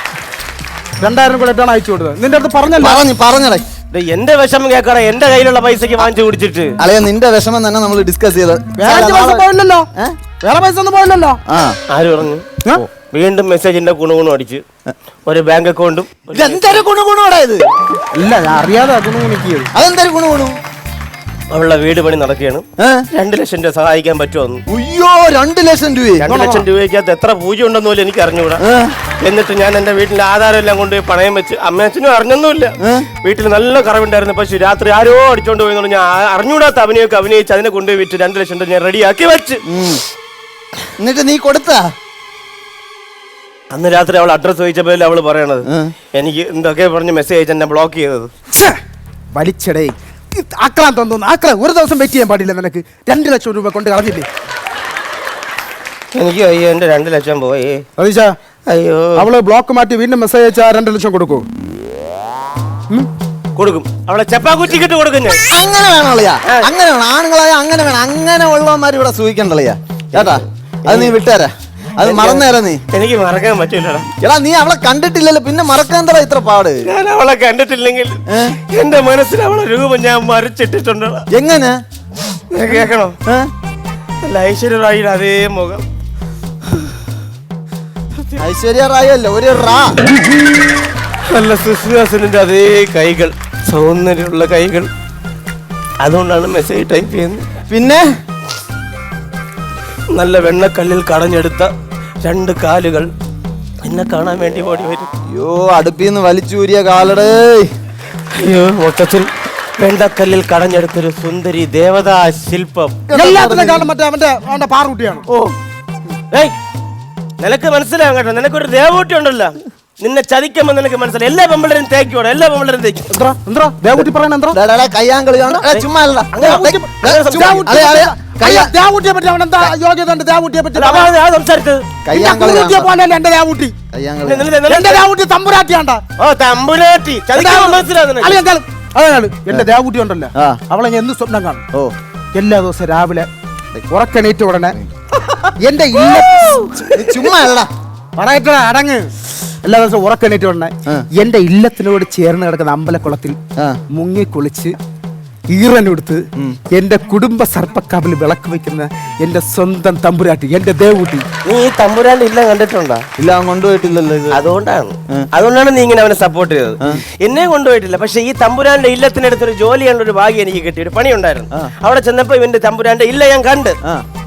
2000 കൂടെ ഇട്ടാണ് അയച്ചു കൊടുത്തത്. നിന്റെ അടുത്ത് പറഞ്ഞടേ. എന്റെ വിഷമം കേൾക്കറ. എന്റെ കയ്യിലുള്ള പൈസക്ക് വാങ്ങിച്ചു കുടിച്ചിട്ട് അളയാ നിന്റെ വിഷമം തന്നെ നമ്മൾ ഡിസ്കസ് ചെയ്ത്. പോയില്ലല്ലോ, വേറെ പൈസ ഒന്നും പോയില്ലല്ലോ. ആര് പറഞ്ഞു? വീണ്ടും മെസ്സേജിന്റെ ഗുണഗുണം അടിച്ച് ഒരു ബാങ്ക് അക്കൗണ്ടും. എന്തൊരു ഗുണഗുണോടാ ഇത്? ഇല്ല ഞാൻ അറിയാതെ ഗുണഗുണിക്കുക. അതെന്തൊരു ഗുണഗുണം? അവളുടെ വീട് പണി നടക്കുകയാണ്. 2 ലക്ഷം രൂപ സഹായിക്കാൻ പറ്റുമെന്ന്. അയ്യോ 2 ലക്ഷം രൂപ? 2 ലക്ഷം രൂപയ്ക്കകത്ത് എത്ര പൂജ ഉണ്ടെന്ന് പോലും എനിക്ക് അറിഞ്ഞുകൂടാ. എന്നിട്ട് ഞാൻ എന്റെ വീട്ടിലെ ആധാരം എല്ലാം കൊണ്ട് പണയം വെച്ച് അമ്മയച്ഛനും അറിഞ്ഞൊന്നുമില്ല. വീട്ടിൽ നല്ല കറവുണ്ടായിരുന്നു. പക്ഷെ രാത്രി ആരോ അടിച്ചോണ്ട് പോയെന്ന് ഞാൻ അറിഞ്ഞുകൂടാത്ത അഭിനയൊക്കെ അഭിനയിച്ച് അതിനെ കൊണ്ടുപോയി വിറ്റ് 2 ലക്ഷം രൂപ ഞാൻ റെഡിയാക്കി വെച്ച്. എന്നിട്ട് നീ കൊടുത്താ? അന്ന് രാത്രി അവൾ അഡ്രസ് ചോദിച്ചപ്പോൾ അവള് പറയണത് എനിക്ക് എന്തൊക്കെ പറഞ്ഞ് മെസ്സേജ് അയച്ച് എന്നെ ബ്ലോക്ക് ചെയ്തത്. വലിച്ചടേ ആക്രാൻ തോന്നുന്നു. ആക്രാൻ ഒരു ദിവസം വെയിറ്റ് ചെയ്യാൻ പാടില്ല. നിനക്ക് 2 ലക്ഷം രൂപ കൊണ്ട് കളഞ്ഞില്ലേ? എനിക്ക് അയ്യോ എന്റെ 2 ലക്ഷം പോയേ. സതീശ അയ്യോ അവള് ബ്ലോക്ക് മാറ്റി വീണ്ടും മെസ്സേജ് അയച്ചാ 2 ലക്ഷം കൊടുക്കൂ? കൊടുക്കും. അവളെ ചെപ്പാക്കുറ്റിക്കിട്ട് കൊടുക്കും ഞാൻ. അങ്ങനെ വേണം അളിയാ, അങ്ങനെ വേണം. ആണുങ്ങളായ അങ്ങനെ വേണം. അങ്ങനെ ഉള്ളവന്മാർ ഇവിടെ സൂഹിക്കണ്ടളിയാ ചേട്ടാ. അത് നീ വിട്ടുതരാ, അത് മറന്നേരാ നീ. എനിക്ക് മറക്കാൻ പറ്റൂലടാ. എടാ നീ അവളെ കണ്ടിട്ടില്ലല്ലോ, പിന്നെ മറക്കാൻ തറ ഇത്ര പാട്. ഞാൻ അവളെ കണ്ടിട്ടില്ലെങ്കിൽ എന്റെ മനസ്സിൽ അവളെ രൂപം ഞാൻ മറിച്ചിട്ടിട്ടുണ്ട്. എങ്ങനെ കേക്കണോ? ഐശ്വര്യ റായിയുടെ അതേ മുഖം. ഐശ്വര്യ റായി അല്ല, ഒരു റാ. നല്ല സുസ്മിഹാസനിന്റെ അതേ കൈകൾ, സൗന്ദര്യമുള്ള കൈകൾ. അതുകൊണ്ടാണ് മെസ്സേജ് ടൈപ്പ് ചെയ്യുന്നത്. പിന്നെ നല്ല വെണ്ണക്കല്ലിൽ കടഞ്ഞെടുത്ത 2 കാലുകൾ എന്നെ കാണാൻ വേണ്ടി ഓടി വരും. അയ്യോ അടുപ്പിന്ന് വലിച്ചൂരിയ കാലടേ. അയ്യോ മൊത്തത്തിൽ പെണ്ടക്കല്ലിൽ കടഞ്ഞെടുത്തൊരു സുന്ദരി ദേവതാ ശില്പം. എല്ലാത്തിനെക്കാളും മറ്റേ അവന്റെ പാറുകുട്ടിയാണ്. ഓ ഏയ്, നിനക്ക് മനസ്സിലാവും കേട്ടോ, നിനക്കൊരു ദേവൂട്ടി ഉണ്ടല്ലോ, നിന്നെ ചതിക്കുമ്പോ നിനക്ക് മനസ്സിലായി. എല്ലാ പെമ്പിളരും തേക്കോടെ, എല്ലാ പെമ്പിളരും തേക്കും. ദേവൂട്ടി പറയണ കയ്യാങ്കളി ചുമ്മാ അല്ല. ദേവൂട്ടിയെ പറ്റി അവൻ എന്താ യോഗ്യത ഉണ്ട്? ദേവൂട്ടിയെ പറ്റി സംസാരിച്ചത് എന്റെ ദേവൂട്ടി, എന്റെ ദേവൂട്ടി തമ്പുരാട്ടിയാണ്ടാ. ഓ തമ്പുരാട്ടി, ചതിക്കുമ്പോ മനസ്സിലാവും നിനക്ക്. അതാണ് എന്റെ ദേവൂട്ടി ഉണ്ടല്ലോ, അവളെ ഞാൻ എന്ന് സ്വപ്നം കാണും. എല്ലാ ദിവസവും രാവിലെ ഉറക്കണീറ്റ ഉടനെ എന്റെ ചുമ്മാ അല്ലടാ പറയട്ട അടങ്ങ്. എല്ലാ ദിവസവും ഉറക്കണീറ്റ ഉടനെ എന്റെ ഇല്ലത്തിനോട് ചേർന്ന് കിടക്കുന്ന അമ്പലക്കുളത്തിൽ മുങ്ങിക്കുളിച്ച് ഈറനെടുത്ത് എന്റെ കുടുംബ സർപ്പക്കാവിൽ വിളക്ക് വെക്കുന്ന എന്റെ സ്വന്തം തമ്പുരാട്ടി, എന്റെ ദേവൂട്ടി. നീ ഈ തമ്പുരാന്റെ ഇല്ല കണ്ടിട്ടുണ്ടോ? ഇല്ല, അവൻ കൊണ്ടുപോയിട്ടില്ലല്ലോ. അതുകൊണ്ടാണ് നീ ഇങ്ങനെ അവനെ സപ്പോർട്ട് ചെയ്തത്. എന്നെ കൊണ്ടുപോയിട്ടില്ല, പക്ഷെ ഈ തമ്പുരാന്റെ ഇല്ലത്തിനടുത്തൊരു ജോലി കണ്ട ഒരു ഭാഗ്യം എനിക്ക് കിട്ടി. ഒരു പണി ഉണ്ടായിരുന്നു. അവിടെ ചെന്നപ്പോ ഇവന്റെ തമ്പുരാന്റെ ഇല്ല ഞാൻ കണ്ട്.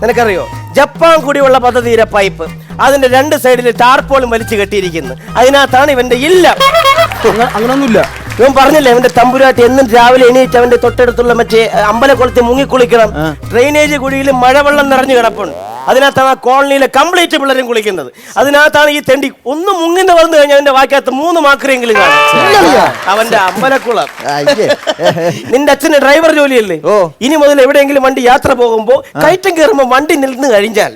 നിനക്കറിയോ, ജപ്പാൻ കുടിവെള്ള പദ്ധതിയുടെ പൈപ്പ് അതിന്റെ 2 സൈഡിൽ ടാർപോളും വലിച്ചു കെട്ടിയിരിക്കുന്നു. അതിനകത്താണ് ഇവന്റെ ഇല്ല. അങ്ങനൊന്നുമില്ല. ഇവൻ പറഞ്ഞില്ലേ ഇവന്റെ തമ്പുരാട്ടി എന്നും രാവിലെ എണീറ്റ് അവന്റെ തൊട്ടടുത്തുള്ള മറ്റേ അമ്പലക്കുളത്തിൽ മുങ്ങിക്കുളിക്കണം. ഡ്രെയിനേജ് കുഴിയിൽ മഴവെള്ളം നിറഞ്ഞു കിടപ്പുണ്ട്. അതിനകത്താണ് ആ കോളനിയിലെ കംപ്ലീറ്റ് പിള്ളേരും കുളിക്കുന്നത്. അതിനകത്താണ് ഈ തെണ്ടി ഒന്ന് മുങ്ങിന്ന് വന്നു കഴിഞ്ഞാൽ അവന്റെ വാക്കകത്ത് 3 മാക്കറെങ്കിലും കാണും. അവന്റെ അമ്പലക്കുളം. നിന്റെ അച്ഛന് ഡ്രൈവർ ജോലിയല്ലേ? ഇനി മുതൽ എവിടെയെങ്കിലും വണ്ടി യാത്ര പോകുമ്പോ കയറ്റം കയറുമ്പോ വണ്ടി നിന്ന് കഴിഞ്ഞാൽ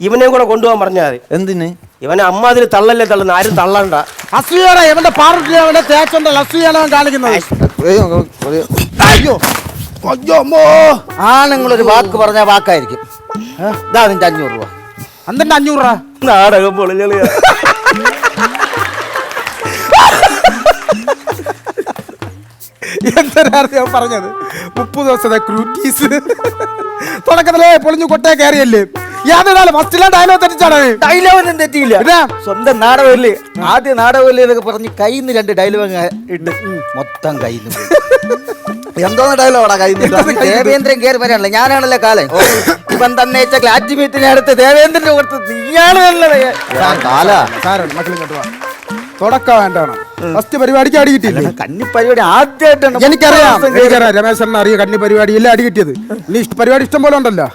ഇവനെയും കൂടെ കൊണ്ടുപോകാൻ പറഞ്ഞാൽ. എന്തിന്? ഇവനെ അമ്മാതിരി തള്ളല്ലേ തള്ളുന്ന, ആരും തള്ളണ്ട. അസൂയാണ് ഇവന്റെ പാറുട്ടി, അവന്റെ തേച്ചുണ്ട് അസൂയാണ് അവൻ കാണിക്കുന്നത്. അയ്യോ ആണുങ്ങളൊരു വാക്ക് പറഞ്ഞ വാക്കായിരിക്കും. ഇതാ നിന്റെ 500 രൂപ. അന്നെ 500 രൂപ നാടകം പൊളിഞ്ഞളിയാ. എന്തിനാണ് ഞാൻ പറഞ്ഞത്? 30 ദിവസത്തെ ക്രൂറ്റീസ് തുടക്കത്തിലേ പൊളിഞ്ഞു കൊട്ടേ കയറിയല്ലേ. ഫസ്റ്റിലെ ഡയലോഗ് തെറ്റിച്ചാണ്. ഡയലോഗൊന്നും തെറ്റിയില്ല. സ്വന്തം നാടകമല്ലേ, ആദ്യ നാടകമല്ലേ എന്നൊക്കെ പറഞ്ഞ് കയ്യിൽ നിന്ന് 2 ഡയലോഗ് ഇട്ട് മൊത്തം കയ്യിൽ നിന്ന്. എന്തോന്ന് ഡയലോഗാ കയ്യിൽ നിന്ന്? ദേവേന്ദ്രൻ കയറി വരാണല്ലോ, ഞാനാണല്ലോ കാലൻ. ഇവൻ തന്നെ ക്ലാറ്റ് മീറ്റിനെ അടുത്ത് ദേവേന്ദ്രന്റെ കൊടുത്ത് നീയാണ് തുടക്കം വേണ്ടാണ്. ഫസ്റ്റ് പരിപാടിക്ക് അടി കിട്ടിയില്ല. കന്നി പരിപാടി ആദ്യമായിട്ടാണ്. എനിക്കറിയാം രമേശനെ അറിയാം. കന്നി പരിപാടിയല്ലേ അടി കിട്ടിയത്. നീ പരിപാടി ഇഷ്ടം പോലെ ഉണ്ടല്ലോ.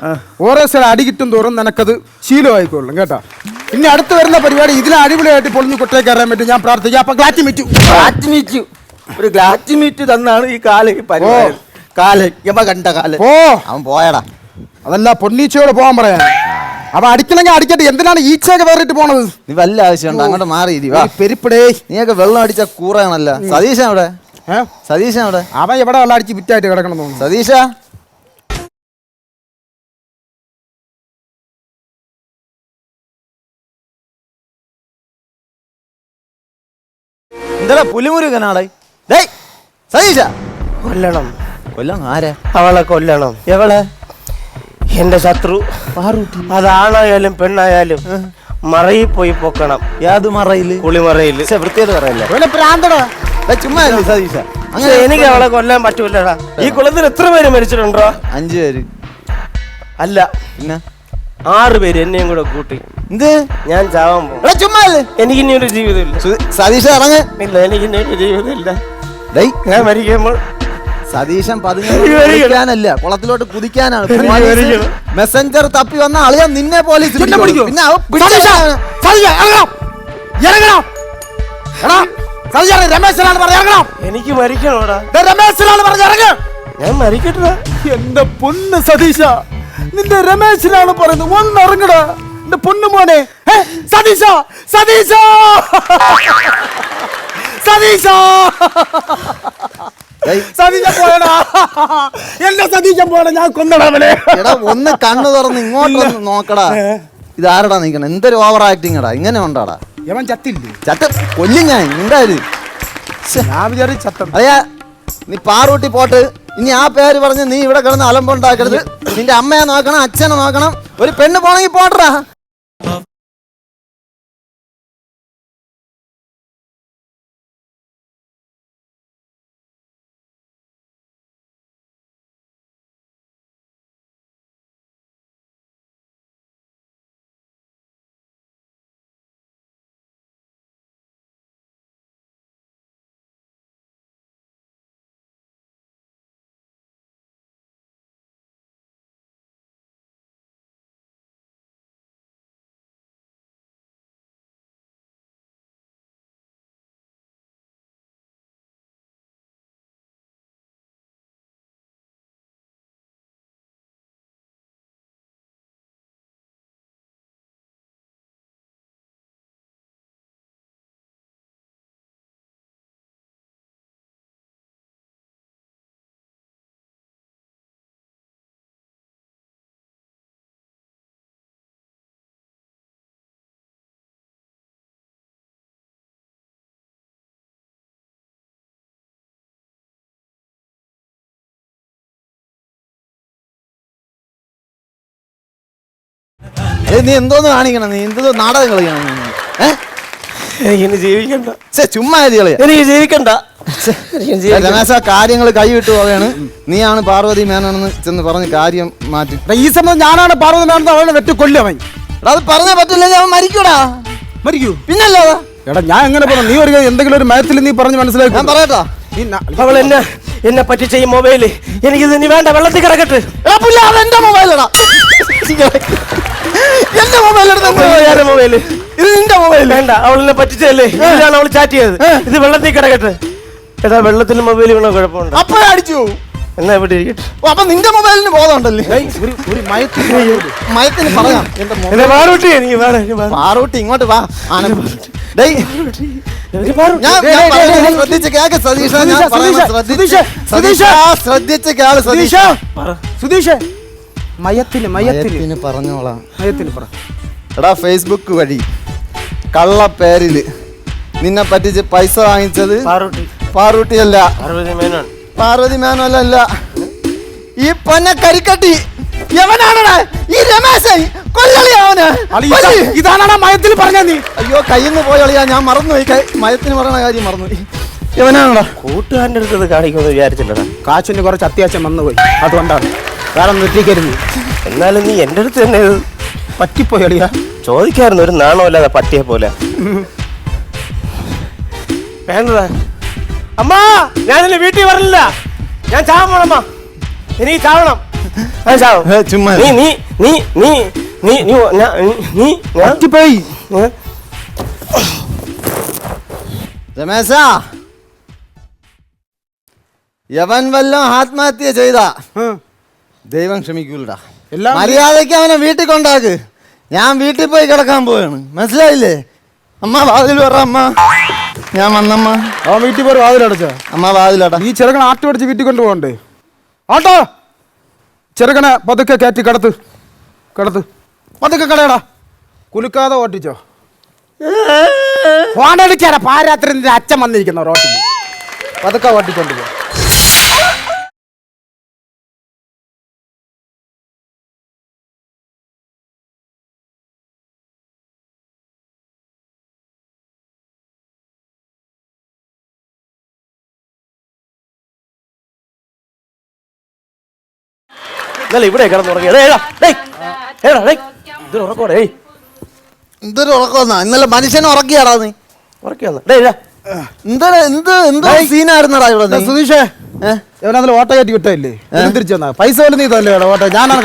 ഓരോ സ്ഥലം അടി കിട്ടും തോറും നിനക്കത് ശീലമായിക്കോളും കേട്ടാ. ഇനി അടുത്ത് വരുന്ന പരിപാടി ഇതിനെ അടിപൊളിയായിട്ട് പൊളിഞ്ഞു കൊട്ടേ കയറാൻ പറ്റും ഞാൻ പ്രാർത്ഥിക്കാം. അപ്പൊ ഗ്ലാറ്റ് മീറ്റ് ഒരു ഗ്ലാറ്റ് മീറ്റ് തന്നാണ് ഈ കാലൻ യമ കണ്ട കാലൻ. അവൻ പോയടാ. അതല്ല പൊന്നീച്ചയോട് പോകാൻ പറയാൻ. അപ്പൊ അടിക്കണമെങ്കിൽ അടിക്കട്ടെ. എന്തിനാണ് ഈച്ചയൊക്കെ വേറിട്ട് പോണത്? നീ വല്ല ആവശ്യമുണ്ട് അങ്ങോട്ട് മാറി പെരിപ്പിടേ. നീയൊക്കെ വെള്ളം അടിച്ച കൂറാണല്ല. സതീശൻ അവിടെ? സതീശൻ അവിടെ? അവൻ എവിടെ വെള്ളം അടിച്ച് വിറ്റായിട്ട് കിടക്കണം തോന്നുന്നു. സതീശ എന്താ പുലിമുരുകനാളെ? സതീശ കൊല്ലണം. കൊല്ലം ആരാ? അവളെ കൊല്ലണം. എവളെ? എന്റെ ശത്രു പാറുട്ടി. അതാണായാലും പെണ്ണായാലും മറയിൽ പോയി പൊക്കണം. യാത് മറയില്? കുളിമറയില്. വൃത്തിയത് പറയല്ലേ. ചുമ്മാ സതീശ. അങ്ങനെ എനിക്ക് അവളെ കൊല്ലാൻ പറ്റൂലടാ. ഈ കുളത്തിൽ എത്ര പേര് മരിച്ചിട്ടുണ്ടോ? 5 പേര്. അല്ല പിന്നെ 6 പേര് എന്നെയും കൂടെ കൂട്ടി. എന്ത്? ഞാൻ ചാവാൻ പോകും. ചുമ്മാ എനിക്ക് ഇനി ഒരു ജീവിതം ഇല്ല. സതീശ ഇറങ്ങ്. ഇല്ല, എനിക്ക് ഇനി ഒരു ജീവിതം ഇല്ല. ഞാൻ മരിക്കുമ്പോൾ സതീശൻ 15 കുളത്തിലോട്ട് കുതിക്കാനാണ്. മെസ്സഞ്ചർ തപ്പി വന്ന ആളിയാ നിന്നെ പോലീസ് പിന്നെ രമേശനാണ് പറഞ്ഞിറങ്ങണം. എനിക്ക് മരിക്കണോടാ. രമേശനാണ് പറഞ്ഞിറങ്ങ. ഞാൻ മരിക്കട്ടെ. എന്റെ പൊന്ന് സതീശ, നിന്റെ രമേശനാണ് പറയുന്നത്. ഒന്നിറങ്ങടാ എന്റെ പൊന്നു മോനെ. സതീശ സതീശ സതീശ സതീശ പോയടാ. എന്റെ സതീശൻ പോയടാ. ഞാൻ കൊന്നടാവനെ. എടാ ഒന്ന് കണ്ണു തുറന്ന് ഇങ്ങോട്ടൊന്ന് നോക്കടാ. ഇതാരടാ നിൽക്കണം? എന്തൊരു ഓവർ ആക്ടിങ് എടാ. ഇങ്ങനെ ഉണ്ടാടാ. യവൻ ചത്തില്ലേ? ചത്ത കൊല്ലും ഞാൻ. എന്തായാലും ഞാൻ വിചാരിച്ചു ചത്തം. അയ്യാ നീ പാറൂട്ടി പോട്ട്. ഇനി ആ പേര് പറഞ്ഞ് നീ ഇവിടെ കിടന്ന് അലമ്പുണ്ടാക്കരുത്. നിന്റെ അമ്മയെ നോക്കണം, അച്ഛനെ നോക്കണം. ഒരു പെണ്ണ് പോണെങ്കിൽ പോട്ടറാ. നീ എന്തോന്ന് കാണിക്കണം, നീ എന്തോ നാടകം കളിക്കണം എനിക്കിനി ജീവിക്കണ്ട, ചുമ്മാ കളിയാ. എനിക്ക് ജീവിക്കണ്ട. രമേശ, കാര്യങ്ങൾ കൈവിട്ടു പോവുകയാണ്. നീയാണ് പാർവതി മേനോനെന്ന് ചെന്ന് പറഞ്ഞ് കാര്യം മാറ്റി. ഈ സമയം ഞാനാണ് പാർവതി മേനോൻ അവനെ വെട്ടി കൊല്ലവൻ. അത് പറഞ്ഞാൽ പറ്റില്ലെങ്കിൽ അവൻ മരിക്കൂടാ. മരിക്കൂ പിന്നല്ലോ. എടാ ഞാൻ എങ്ങനെ പറഞ്ഞു? നീ ഒരു എന്തെങ്കിലും ഒരു മയത്തിൽ നീ പറഞ്ഞ് മനസ്സിലാക്കി. ഞാൻ പറയട്ടോ, അവൾ എന്നെ പറ്റിച്ച ഈ മൊബൈല് എനിക്കിത് ഇനി വേണ്ട, വെള്ളത്തിൽ കിടക്കട്ടെ. അതെന്റെ മൊബൈലടാ. എന്റെ മൊബൈൽ മൊബൈല് ഇത് നിന്റെ മൊബൈൽ. വേണ്ട, അവൾ എന്നെ പറ്റിച്ചല്ലേ, ഇതിലാണ് അവൾ ചാറ്റ് ചെയ്തത്. ഇത് വെള്ളത്തിൽ കിടക്കട്ടെ. എടാ വെള്ളത്തിൽ മൊബൈൽ വീണോ കുഴപ്പമുണ്ട്? അപ്പഴേ അടിച്ചു. എന്നാ എവിടെ ഇരിക്കട്ടെ. അപ്പൊ നിന്റെ മൊബൈലിന് ബോധമുണ്ടല്ലേ? ഒരു മയത്തിന് പറയാം. പാറൂട്ടി ഇങ്ങോട്ട് വാ. ശ്രദ്ധിച്ച് കേക്ക് സതീഷ, ശ്രദ്ധിച്ച് കേള് സതീഷ. സുധീഷേ, മയത്തിന് പറഞ്ഞോളാം. മയത്തിന് പറ. എടാ, ഫേസ്ബുക്ക് വഴി കള്ള പേരില് നിന്നെ പറ്റിച്ച് പൈസ വാങ്ങിച്ചത് പാറൂട്ടിയല്ല, പാർവതി മേനോനല്ല, ഈ പൊന്ന കരിക്കട്ടി. എവനാണടാ ഈ രമേശൻ? കൊല്ലളിയാവന്. ഇതാണാ മയത്തിൽ പറഞ്ഞ നീ? അയ്യോ, കയ്യിന്ന് പോയളിയാ, ഞാൻ മറന്നുപോയി. മയത്തിന് പറയണ കാര്യം മറന്നുപോയി. എവനാണടാ? കൂട്ടുകാരൻ്റെ അടുത്ത് കാണിക്കുമെന്ന് വിചാരിച്ചില്ലടാ. കാശിന് കുറച്ച് അത്യാവശ്യം വന്നുപോയി, അതുകൊണ്ടാണ്. വേറെ നിർത്തിക്കരുത്. എന്നാലും നീ എൻ്റെ അടുത്ത് തന്നെ പറ്റിപ്പോയി അളിയാ. ചോദിക്കായിരുന്നു ഒരു നാണമില്ലാതെ പട്ടിയെ പോലെ. വേണ്ടതാ അമ്മ, ഞാനില്ല വീട്ടിൽ പറഞ്ഞില്ല. ഞാൻ ചാവണം അമ്മ, എനിക്ക് ചാവണം. ചുമ്മാ പറ്റിപ്പോയി. രമേശ, യവൻ വല്ലതും ആത്മഹത്യ ചെയ്ത ദൈവം ക്ഷമിക്കൂലടാ. മര്യാദയ്ക്ക് അവനെ വീട്ടിൽ കൊണ്ടാക്ക്. ഞാൻ വീട്ടിൽ പോയി കിടക്കാൻ പോവാണ്, മനസ്സിലായില്ലേ? അമ്മ വാതിൽ പറ. അമ്മ, ഞാൻ വന്നമ്മ. അവൻ വീട്ടിൽ പോയി വാതിലടച്ച. അമ്മ വാതിലടാ. ഈ ചെറുക്കണ ആട്ടി അടിച്ച് വീട്ടിൽ കൊണ്ടുപോകണ്ടേ? ആട്ടോ, ചെറുക്കനെ പതുക്കെ കയറ്റി കടത്ത് പതുക്കെ കടയടാ, കുലുക്കാതെ ഓട്ടിച്ചോ. ഫോണടിക്കാരാ പാരാത്രി നിന്റെ അച്ഛൻ വന്നിരിക്കുന്ന റോട്ടിൽ. പതുക്കെ ഓട്ടിക്കൊണ്ടുപോ. ഇവിടെ കിടന്നുറങ്ങി. എന്തൊരു ഉറക്കമെന്നാ? ഇന്നലെ മനുഷ്യനെ ഉറക്കിയാടാ നീ? എന്തോ സീനായിരുന്നടാ ഇവിടെ. സുധീഷേ, എവനതിൽ ഓട്ട കയറ്റി വിട്ടല്ലേ? തിരിച്ചു വന്നാ പൈസ പോലും നീ തല്ലേ ഓട്ട? ഞാനാണ്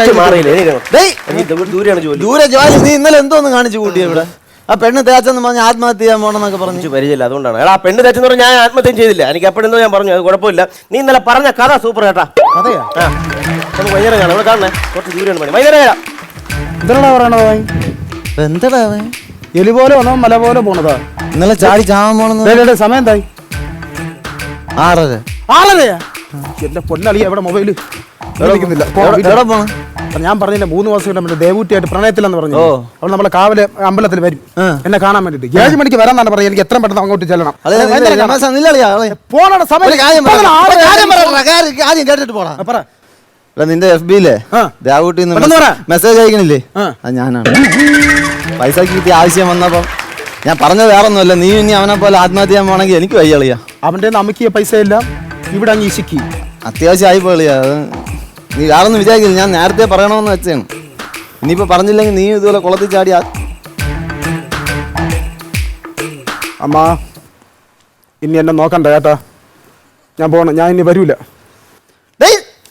ദൂരെ ജോലി. നീ ഇന്നലെ എന്തോന്ന് കാണിച്ചു കൂട്ടിയ ഇവിടെ? ആ പെണ്ണ് തേച്ചെന്ന് പറഞ്ഞ് ആത്മഹത്യ ചെയ്യാൻ പോണെന്നൊക്കെ പറഞ്ഞു. പരിചയമില്ല, അതുകൊണ്ടാണ്. എടാ, പെണ്ണ് തേച്ചെന്ന് പറഞ്ഞാൽ ഞാൻ ആത്മഹത്യം ചെയ്തില്ല. എനിക്ക് അപ്പോഴെന്തോ ഞാൻ പറഞ്ഞു, അത് കുഴപ്പമില്ല. നീ ഇന്നലെ പറഞ്ഞ കഥ സൂപ്പർ കേട്ടാ. അതെയാ? നമുക്ക് വൈകുന്നേരം കാണാം. ഇവിടെ കാണണേ, കുറച്ച് ദൂരെയാണ് പണി. വൈകുന്നേരം കാണാം. എന്താ പറയണത്? എന്താടാ എലി പോലെ വന്നോ മല പോലെ പോണതാ? ഇന്നലെ ചാടി ചാവാൻ പോണെന്ന്. സമയം എന്തായി? 6:30. 6:30? എന്റെ പൊന്നളിയ എവിടെ മൊബൈല്? ഞാൻ പറഞ്ഞില്ല 3 ദിവസം മറ്റേ ദേവൂട്ടിയായിട്ട് പ്രണയത്തിലെന്ന് പറഞ്ഞു. അവൾ നമ്മളെ കാവല് അമ്പലത്തിൽ വരും എന്നെ കാണാൻ വേണ്ടിട്ട്. 7 മണിക്ക് വരാന്നാണ് പറയുക. എനിക്ക് എത്രയും പെട്ടെന്ന് അങ്ങോട്ട് ചെല്ലണം. നിന്റെ FB-യിലെ ദേവൂട്ടി മെസ്സേജ് അയക്കണില്ലേ? അത് ഞാനാണ്. പൈസക്ക് കിട്ടിയ ആവശ്യം വന്നപ്പോ ഞാൻ പറഞ്ഞത് വേറൊന്നുമല്ല. നീ ഇനി അവനെ പോലെ ആത്മഹത്യ ചെയ്യാൻ പോണെങ്കിൽ എനിക്ക് വയ്യളിയാ. അവന്റെ നമുക്കിയ പൈസ എല്ലാം ഇവിടെ അങ്ങ് ഇശിക്കി. അത്യാവശ്യം ആയി പോളിയാ. അത് നീ വേറൊന്നും വിചാരിക്കില്ല. ഞാൻ നേരത്തെ പറയണമെന്ന് വെച്ചാണ്. ഇനിയിപ്പോ പറഞ്ഞില്ലെങ്കിൽ നീ ഇതുപോലെ കുളത്തിൽ ചാടിയാ. അമ്മ, ഇനി എന്നെ നോക്കണ്ട കേട്ടാ. ഞാൻ പോണം. ഞാൻ ഇനി വരൂല.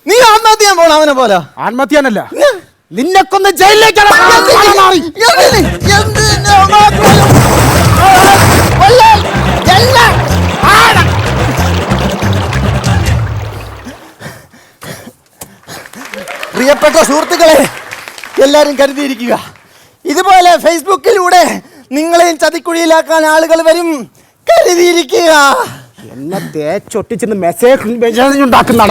നീ ആത്മഹത്യ ചെയ്യാൻ പോണം അവനെ പോലെ? ആത്മഹത്യാനല്ല, നിന്നെ കൊന്ന് ജയിലിലേക്കാണ്. പ്രിയപ്പെട്ട സുഹൃത്തുക്കളെ, എല്ലാരും കരുതിയിരിക്കുക. ഇതുപോലെ ഫേസ്ബുക്കിലൂടെ നിങ്ങളെയും ചതിക്കുഴിയിലാക്കാൻ ആളുകൾ വരും. കരുതിയിരിക്കുക. എന്നെ തേച്ചൊട്ടിച്ചിട്ട് മെസ്സേജ് ഉണ്ടാക്കുന്ന